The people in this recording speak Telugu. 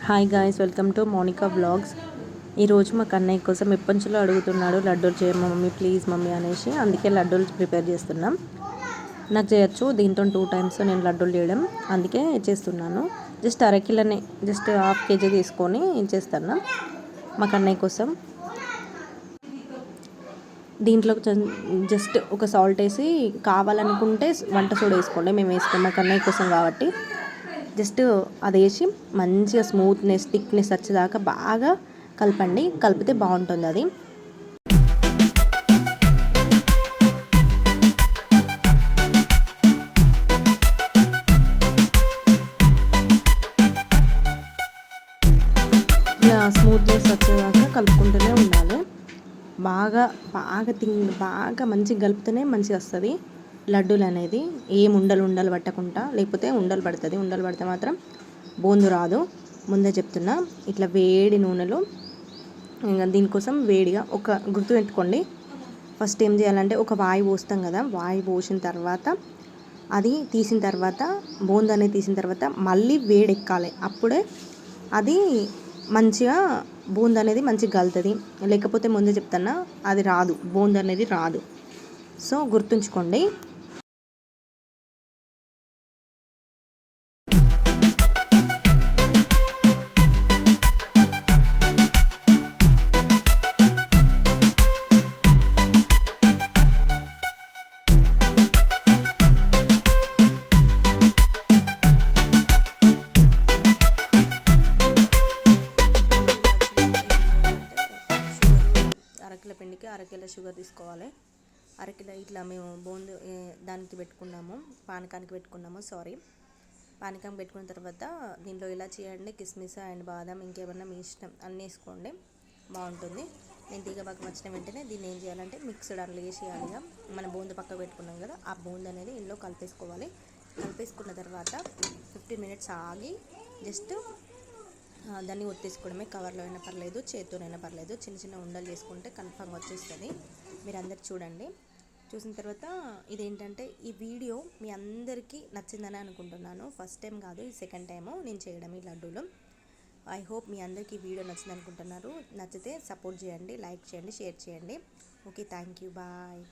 Hi guys, welcome to Monika vlogs. ఈరోజు మా కన్నయ్య కోసం ఎప్పటినుంచో అడుగుతున్నాడు లడ్డూలు చేయమా మమ్మీ, ప్లీజ్ మమ్మీ అనేసి. అందుకే లడ్డూలు ప్రిపేర్ చేస్తున్నాం. నాకు చేయొచ్చు దీంతో 2 times నేను లడ్డూలు చేయడం, అందుకే చేస్తున్నాను. జస్ట్ అరకిలోనే, జస్ట్ హాఫ్ కేజీ తీసుకొని చేస్తాను మా కన్నయ్య కోసం. దీంట్లో జస్ట్ ఒక సాల్ట్ వేసి, కావాలనుకుంటే వంట సోడా వేసుకోండి. మేము వేసుకోండి మా కన్నయ్య కోసం కాబట్టి. జస్ట్ అది వేసి మంచిగా స్మూత్నెస్, థిక్నెస్ వచ్చేదాకా బాగా కలపండి. కలిపితే బాగుంటుంది అది. ఇలా స్మూత్నెస్ వచ్చేదాకా కలుపుకుంటూనే ఉండాలి. బాగా బాగా బాగా మంచిగా కలిపితేనే మంచిగా వస్తుంది లడ్డూలు అనేది. ఏం ఉండలు పట్టకుండా, లేకపోతే ఉండలు పడుతుంది. ఉండలు పడితే మాత్రం బోందు రాదు. ముందే చెప్తున్నా. ఇట్లా వేడి నూనెలో, ఇంకా దీనికోసం వేడిగా ఒక గుర్తు పెట్టుకోండి. ఫస్ట్ ఏం చేయాలంటే, ఒక వాయి పోస్తాం కదా, వాయి పోసిన తర్వాత అది తీసిన తర్వాత, బోందు అనేది తీసిన తర్వాత మళ్ళీ వేడి ఎక్కాలి. అప్పుడే అది మంచిగా బూంద్ అనేది మంచిగా కలుతుంది. లేకపోతే ముందే చెప్తున్నా, అది రాదు, బూంద్ అనేది రాదు. సో గుర్తుంచుకోండి. అరకిలో పిండికి అరకిలో షుగర్ తీసుకోవాలి. అరకిలో ఇట్లా మేము బూందు దానికి పెట్టుకున్నాము, పానకానికి పెట్టుకున్నాము. పానకం పెట్టుకున్న తర్వాత దీంట్లో ఇలా చేయండి, కిస్మిస్ అండ్ బాదం, ఇంకేమన్నా మీ ఇష్టం అన్నీ వేసుకోండి, బాగుంటుంది. నేను తీగ బాగా వచ్చిన వెంటనే దీన్ని ఏం చేయాలంటే మిక్స్డ్ అందులో వేసేయాలి. మన బూందు పక్కకు పెట్టుకున్నాం కదా, ఆ బూందు అనేది ఇందులో కలిపేసుకోవాలి. కలిపేసుకున్న తర్వాత 15 minutes ఆగి జస్ట్ దాన్ని ఒత్తేసుకోవడమే. కవర్లో అయినా పర్లేదు, చేత్తోనైనా పర్లేదు. చిన్న చిన్న ఉండలు చేసుకుంటే కన్ఫామ్గా వచ్చేస్తుంది. మీరు అందరు చూడండి. చూసిన తర్వాత ఇదేంటంటే, ఈ వీడియో మీ అందరికీ నచ్చిందని అనుకుంటున్నాను. ఫస్ట్ టైం కాదు, ఈ సెకండ్ టైము నేను చేయడం ఈ లడ్డూలు. ఐ హోప్ మీ అందరికీ ఈ వీడియో నచ్చింది అనుకుంటున్నారు. నచ్చితే సపోర్ట్ చేయండి, లైక్ చేయండి, షేర్ చేయండి. Okay, thank you, bye.